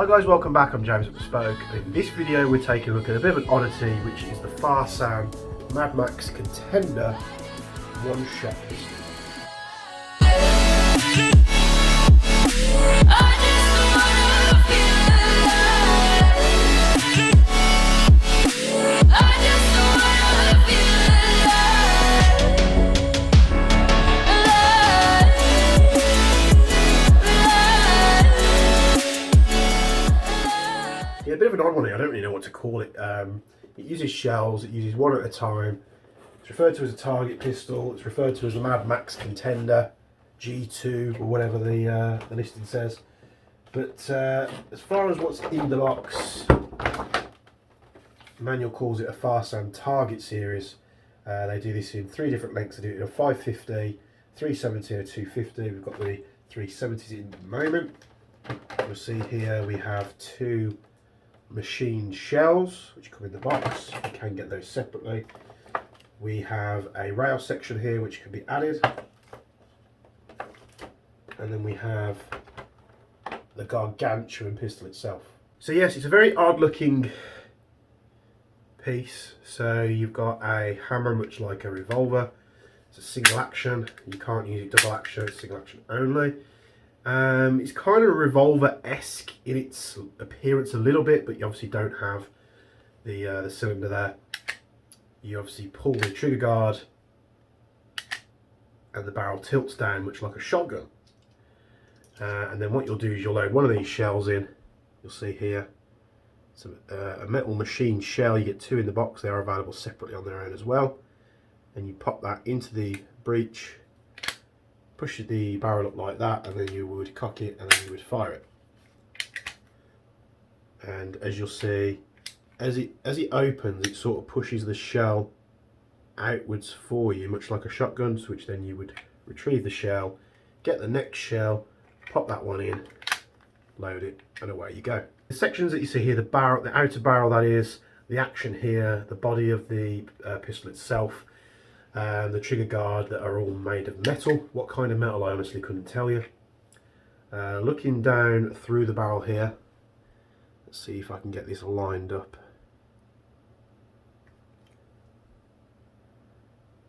Hi guys, welcome back. I'm James at Bespoke. In this video we're taking a look at a bit of an oddity, which is the Farsan Mad Max Contender one shot pistol. Yeah, a bit of an odd one here. I don't really know what to call it. It uses shells, it uses one at a time. It's referred to as a target pistol, it's referred to as a Mad Max Contender G2 or whatever the listing says. But as far as what's in the box, the manual calls it a Farsan Target Series. They do this in three different lengths. They do it in a 550, 370 and a 250. We've got the 370s in at the moment. You'll see here we have two machined shells which come in the box. You can get those separately. We have a rail section here which can be added, and then we have the gargantuan pistol itself. So yes, it's a very odd looking piece. So you've got a hammer much like a revolver. It's a single action, you can't use it double action, it's single action only. It's kind of revolver-esque in its appearance a little bit, but you obviously don't have the cylinder there. You obviously pull the trigger guard and the barrel tilts down much like a shotgun. And then what you'll do is you'll load one of these shells in. You'll see here it's a metal machined shell. You get two in the box. They are available separately on their own as well. And you pop that into the breech, push the barrel up like that, and then you would cock it and then you would fire it. And as you'll see, as it opens, it sort of pushes the shell outwards for you, much like a shotgun, which then you would retrieve the shell, get the next shell, pop that one in, load it, and away you go. The sections that you see here, the barrel, the outer barrel that is, the action here, the body of the pistol itself, the trigger guard, that are all made of metal. What kind of metal I honestly couldn't tell you. Looking down through the barrel here, let's see if I can get this lined up.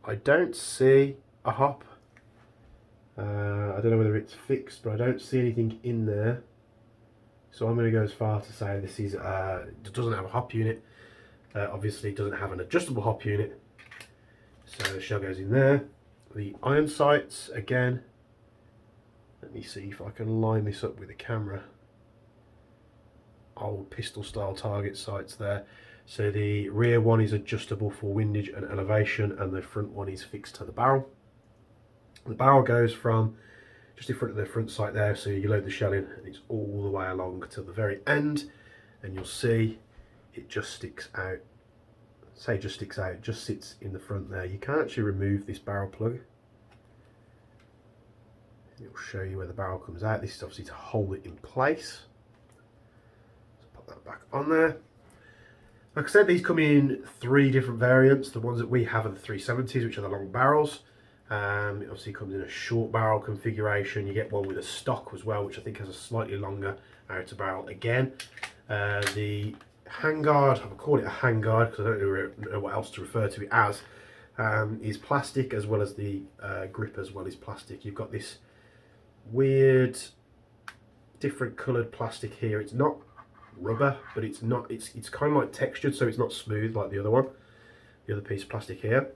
I don't see a hop. I don't know whether it's fixed, but I don't see anything in there. So I'm going to go as far to say this is it doesn't have a hop unit. Obviously it doesn't have an adjustable hop unit. So the shell goes in there. The iron sights, again, let me see if I can line this up with the camera. Old pistol style target sights there. So the rear one is adjustable for windage and elevation, and the front one is fixed to the barrel. The barrel goes from just in front of the front sight there, so you load the shell in and it's all the way along to the very end, and you'll see it just sticks out. Say just sticks out, it just sits in the front there. You can actually remove this barrel plug. It will show you where the barrel comes out. This is obviously to hold it in place. So pop that back on there. Like I said, these come in three different variants. The ones that we have are the 370s, which are the long barrels. It obviously comes in a short barrel configuration. You get one with a stock as well, which I think has a slightly longer outer barrel again. The handguard, I'll call it a handguard because I don't know what else to refer to it as, is plastic, as well as the grip as well is plastic. You've got this weird different coloured plastic here. It's not rubber, but it's kind of like textured, so it's not smooth like the other one, the other piece of plastic here.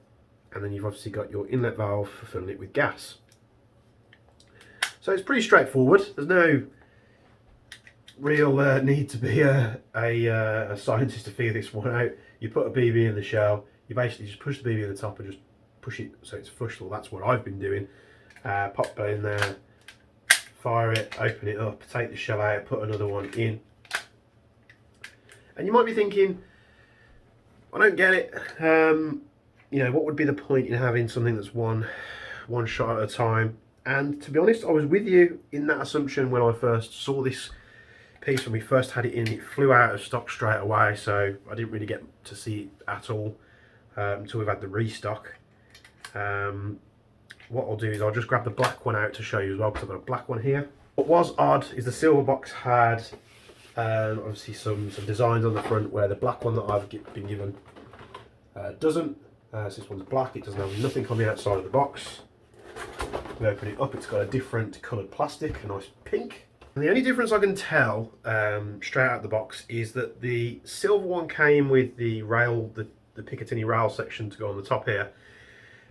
And then you've obviously got your inlet valve for filling it with gas. So it's pretty straightforward. There's no real need to be a scientist to figure this one out. You put a BB in the shell, you basically just push the BB in the top and just push it so it's flush. Well, that's what I've been doing. Pop that in there, fire it, open it up, take the shell out, put another one in. And you might be thinking, I don't get it. You know, what would be the point in having something that's one shot at a time? And to be honest, I was with you in that assumption when I first saw this piece. When we first had it in, it flew out of stock straight away, so I didn't really get to see it at all until we've had the restock. What I'll do is I'll just grab the black one out to show you as well, because I've got a black one here. What was odd is the silver box had Obviously some designs on the front where the black one that I've been given doesn't. So this one's black, it doesn't have nothing on the outside of the box. We open it up, it's got a different coloured plastic, a nice pink. And the only difference I can tell straight out of the box is that the silver one came with the rail, the Picatinny rail section to go on the top here,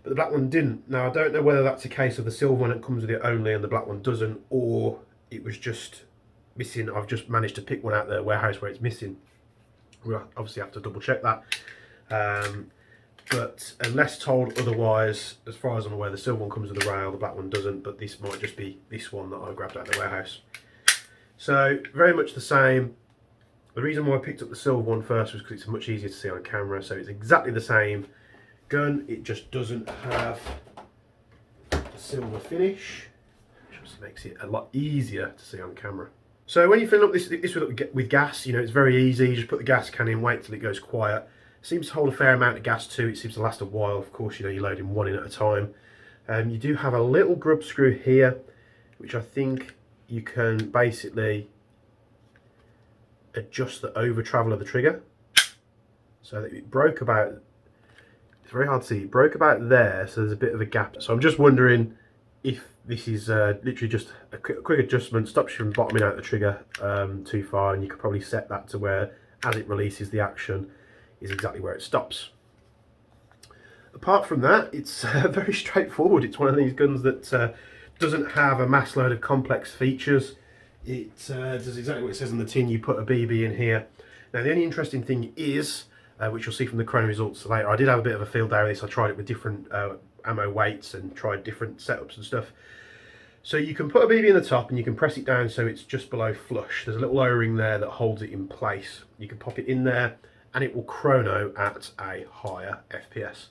but the black one didn't. Now I don't know whether that's a case of the silver one that comes with it only and the black one doesn't, or it was just missing. I've just managed to pick one out of the warehouse where it's missing. We'll obviously have to double check that. But unless told otherwise, as far as I'm aware, the silver one comes with the rail, the black one doesn't, but this might just be this one that I grabbed out of the warehouse. So, very much the same. The reason why I picked up the silver one first was because it's much easier to see on camera, so it's exactly the same gun, it just doesn't have the silver finish, which just makes it a lot easier to see on camera. So when you fill up this with gas, you know, it's very easy. You just put the gas can in, wait till it goes quiet. Seems to hold a fair amount of gas too. It seems to last a while. Of course, you know, you're loading one in at a time. You do have a little grub screw here, which I think you can basically adjust the over travel of the trigger. So that it broke about, it's very hard to see, it broke about there, so there's a bit of a gap. So I'm just wondering if this is literally just a quick adjustment, stops you from bottoming out the trigger too far, and you could probably set that to where, as it releases the action, is exactly where it stops. Apart from that, it's very straightforward. It's one of these guns that doesn't have a mass load of complex features. It does exactly what it says on the tin. You put a BB in here. Now the only interesting thing is, which you'll see from the Chrono results later, I did have a bit of a field day with this. I tried it with different ammo weights and tried different setups and stuff. So you can put a BB in the top and you can press it down so it's just below flush. There's a little O-ring there that holds it in place. You can pop it in there and it will chrono at a higher FPS.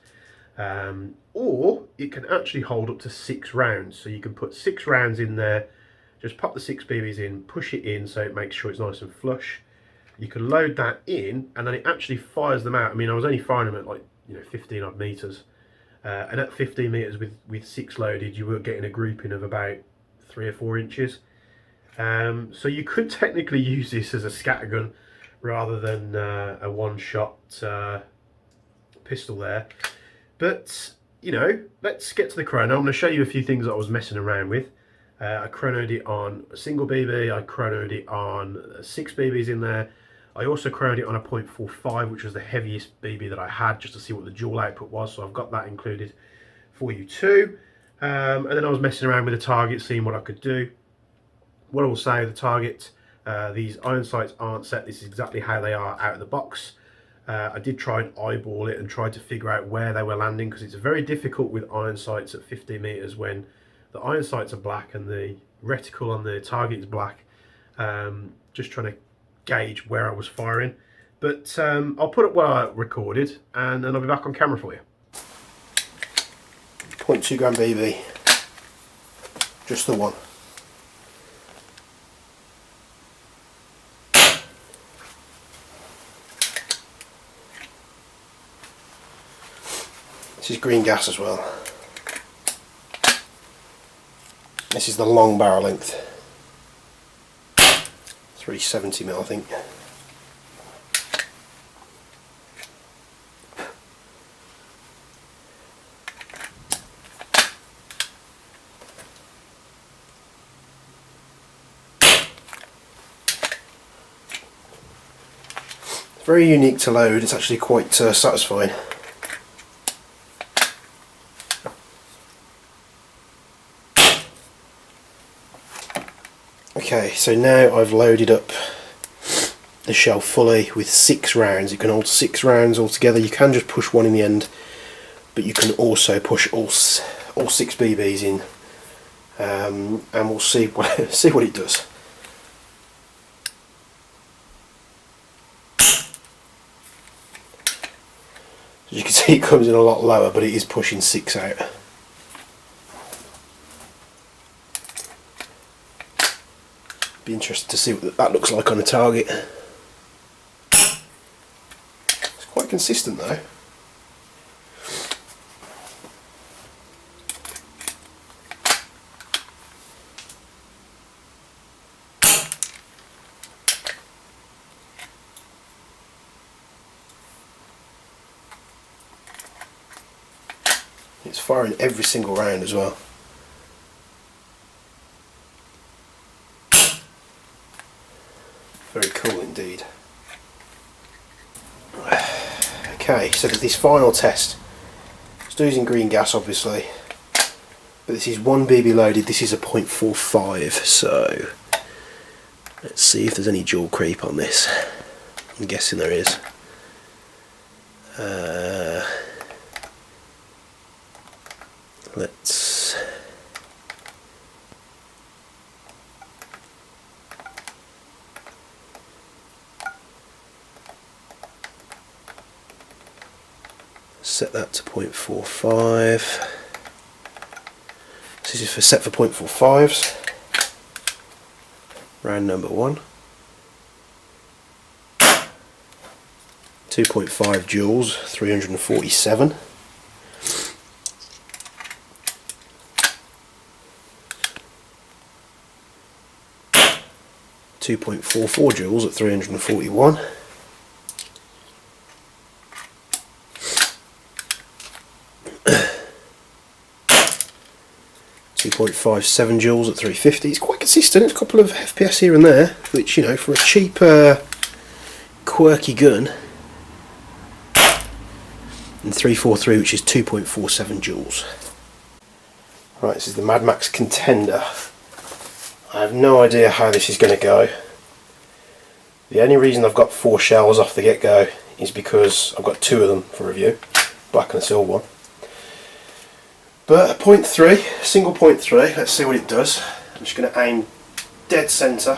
Or it can actually hold up to 6 rounds. So you can put 6 rounds in there, just pop the 6 BBs in, push it in so it makes sure it's nice and flush. You can load that in and then it actually fires them out. I mean, I was only firing them at like, you know, 15 odd meters. And at 15 meters with 6 loaded, you were getting a grouping of about 3 or 4 inches. So you could technically use this as a scattergun rather than a one-shot pistol there. But, you know, let's get to the Chrono. I'm going to show you a few things that I was messing around with. I chronoed it on a single BB, I chronoed it on 6 BBs in there. I also chronoed it on a .45, which was the heaviest BB that I had, just to see what the dual output was, so I've got that included for you too. And then I was messing around with the target, seeing what I could do. What I will say, the target, these iron sights aren't set, this is exactly how they are out of the box. I did try and eyeball it and try to figure out where they were landing, because it's very difficult with iron sights at 15 meters when the iron sights are black and the reticle on the target is black. Just trying to gauge where I was firing. But I'll put up what I recorded and then I'll be back on camera for you. 0.2 gram BB. Just the one. This is green gas as well. This is the long barrel length. 370mm, I think. It's very unique to load, it's actually quite satisfying. Okay, so now I've loaded up the shell fully with 6 rounds. You can hold 6 rounds altogether. You can just push one in the end, but you can also push all 6 BBs in, and we'll see what it does. As you can see, it comes in a lot lower, but it is pushing 6 out. Be interested to see what that looks like on a target. It's quite consistent though. It's firing every single round as well. Very cool indeed. Okay, so there's this final test. Still using green gas obviously, but this is 1 BB loaded, this is a 0.45, so let's see if there's any dual creep on this. I'm guessing there is. Let's set that to 0.45. This is set for 0.45s. Round number 1. 2.5 joules, 347. 2.44 joules at 341. 2.57 joules at 350. It's quite consistent. It's a couple of FPS here and there, which, you know, for a cheap, quirky gun. And 343, which is 2.47 joules. Right, this is the Mad Max Contender. I have no idea how this is going to go. The only reason I've got 4 shells off the get-go is because I've got 2 of them for review, black and a silver one. But a 0.3, single 0.3, let's see what it does. I'm just going to aim dead centre.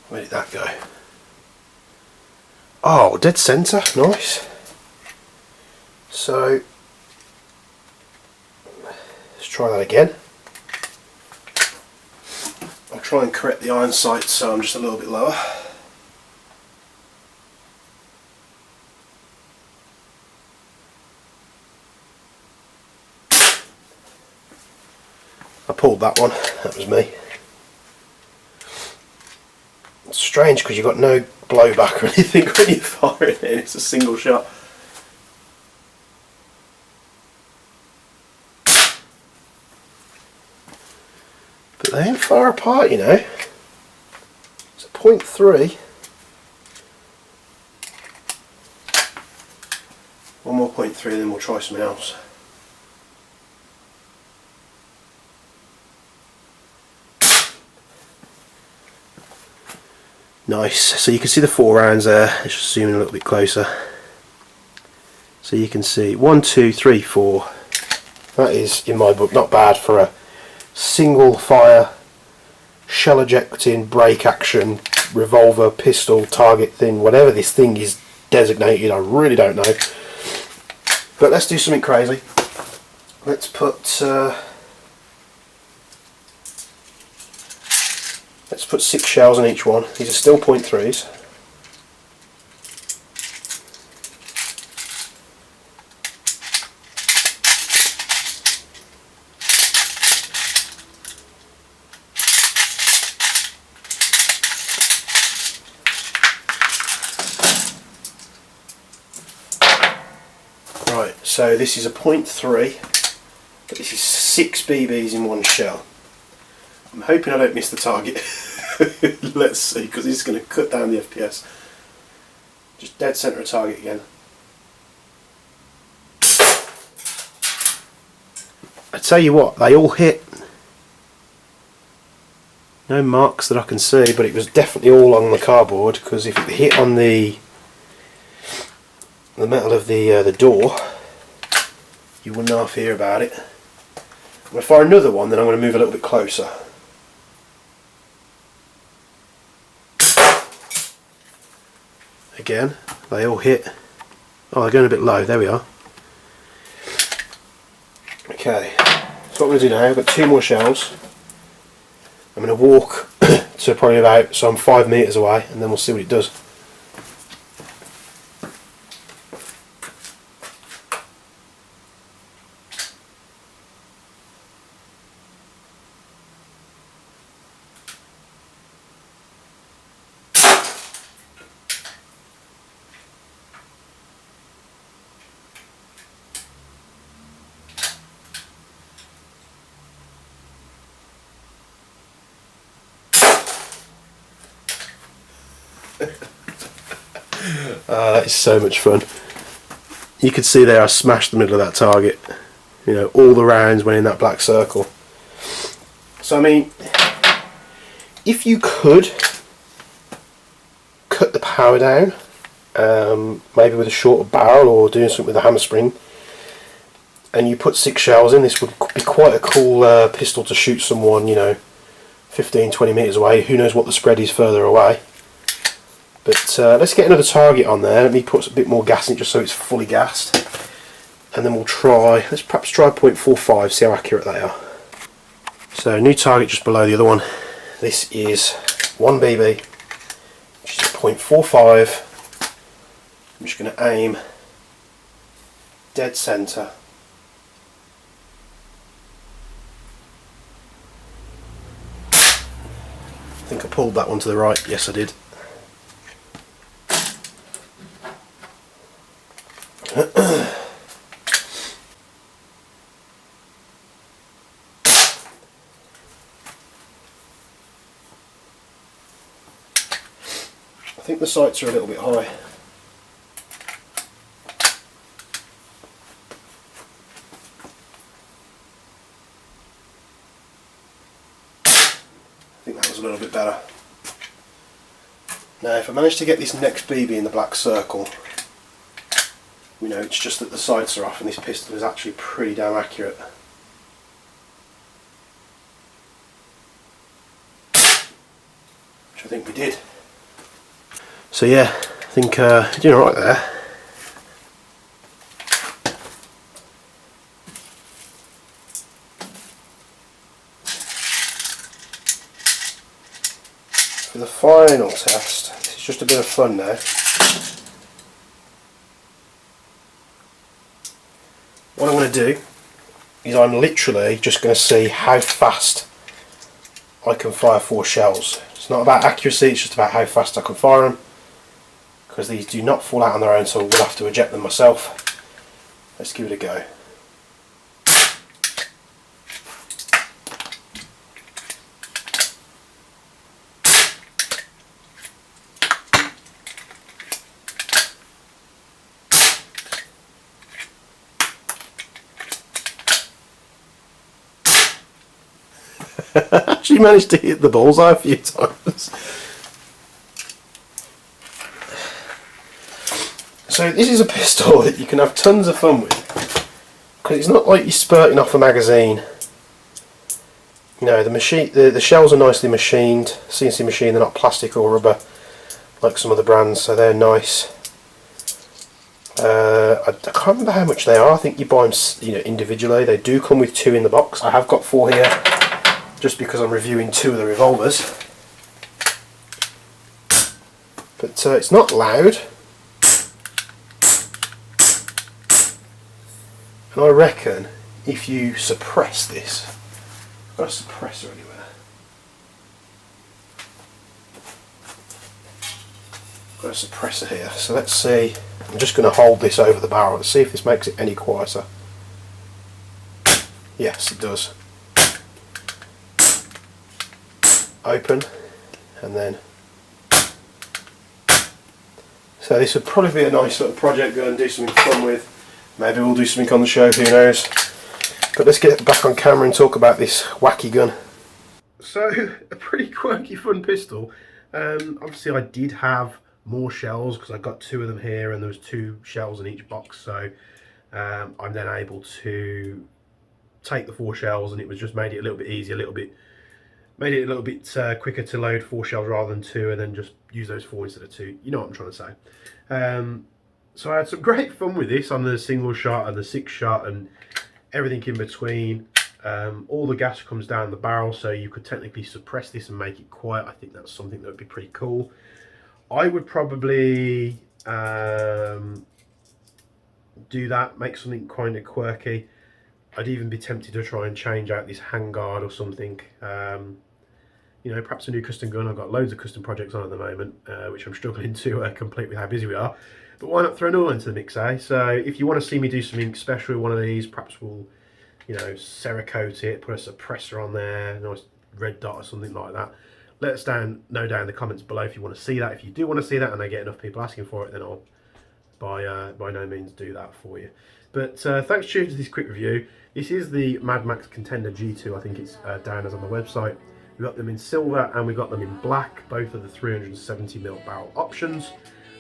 Where did that go? Oh, dead centre, nice. So, let's try that again. I'll try and correct the iron sight so I'm just a little bit lower. I pulled that one, that was me. It's strange because you've got no blowback or anything when you fire it in, it's a single shot. But they ain't far apart, you know. It's a 0.3. One more 0.3 and then we'll try something else. Nice, so you can see the 4 rounds there. Let's just zoom in a little bit closer. So you can see 1, 2, 3, 4. That is, in my book, not bad for a single fire, shell ejecting, break action, revolver, pistol, target thing, whatever this thing is designated, I really don't know. But let's do something crazy. Let's put 6 shells in each one. These are still 0.3s. Right, so this is a 0.3, but this is 6 BBs in one shell. I'm hoping I don't miss the target. Let's see, because this is going to cut down the FPS. Just dead centre of target again. I tell you what, they all hit. No marks that I can see, but it was definitely all on the cardboard, because if it hit on the metal of the door, you wouldn't half hear about it. I'm going to fire another one, then I'm going to move a little bit closer. Again, they all hit. Oh, they're going a bit low. There we are. Okay, so what I'm going to do now, I've got 2 more shells. I'm going to walk to probably about, so I'm 5 metres away, and then we'll see what it does. That is so much fun. You could see there I smashed the middle of that target. You know, all the rounds went in that black circle. So I mean, if you could cut the power down, maybe with a shorter barrel or doing something with a hammer spring, and you put 6 shells in, this would be quite a cool pistol to shoot someone, you know, 15-20 metres away. Who knows what the spread is further away. But let's get another target on there. Let me put a bit more gas in it just so it's fully gassed. And then we'll try, let's perhaps try 0.45, see how accurate they are. So new target just below the other one. This is 1 BB, which is 0.45. I'm just going to aim dead centre. I think I pulled that one to the right. Yes, I did. I think the sights are a little bit high. I think that was a little bit better. Now if I manage to get this next BB in the black circle, you know, it's just that the sights are off and this pistol is actually pretty damn accurate. Which I think we did. So yeah, I think you're doing alright there. For the final test, this is just a bit of fun now. What I'm going to do is I'm literally just going to see how fast I can fire 4 shells. It's not about accuracy, it's just about how fast I can fire them. Because these do not fall out on their own, so I will have to eject them myself. Let's give it a go. Actually managed to hit the bullseye a few times. So this is a pistol that you can have tons of fun with, because it's not like you're spurting off a magazine. You know, the shells are nicely machined, CNC machined. They're not plastic or rubber like some other brands, so they're nice. I can't remember how much they are. I think you buy them, you know, individually. They do come with 2 in the box. I have got 4 here, just because I'm reviewing 2 of the revolvers. But it's not loud. And I reckon if you suppress this, I've got a suppressor anywhere. I've got a suppressor here, so let's see. I'm just going to hold this over the barrel and see if this makes it any quieter. Yes, it does. Open, and then. So this would probably be a nice little project gun, do something fun with. Maybe we'll do something on the show, who knows. But let's get back on camera and talk about this wacky gun. So, a pretty quirky fun pistol. Obviously I did have more shells because I got 2 of them here and there was 2 shells in each box. So I'm then able to take the 4 shells, and it was just made it a little bit easier, made it a little bit quicker to load 4 shells rather than 2, and then just use those 4 instead of 2. You know what I'm trying to say. So I had some great fun with this on the single shot and the 6 shot and everything in between. All the gas comes down the barrel, so you could technically suppress this and make it quiet. I think that's something that would be pretty cool. I would probably do that, make something kind of quirky. I'd even be tempted to try and change out this handguard or something. You know, perhaps a new custom gun. I've got loads of custom projects on at the moment, which I'm struggling to complete with how busy we are. But why not throw another one into the mix, eh? So if you want to see me do something special with one of these, perhaps we'll, you know, Cerakote it, put a suppressor on there, a nice red dot or something like that. let us know down in the comments below if you want to see that. If you do want to see that and I get enough people asking for it, then I'll by no means do that for you. But thanks for tuning to this quick review. This is the Mad Max Contender G2, I think it's down as on the website. We've got them in silver and we've got them in black, both of the 370mm barrel options.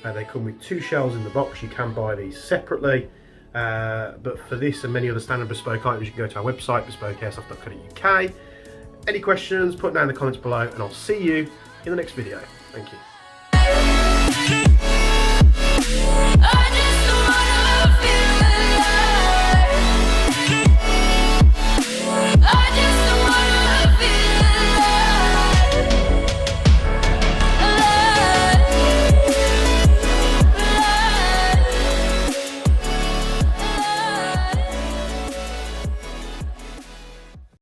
They come with 2 shells in the box. You can buy these separately. But for this and many other standard bespoke items, you can go to our website, bespokeairsoft.co.uk. Any questions, put them down in the comments below, and I'll see you in the next video. Thank you.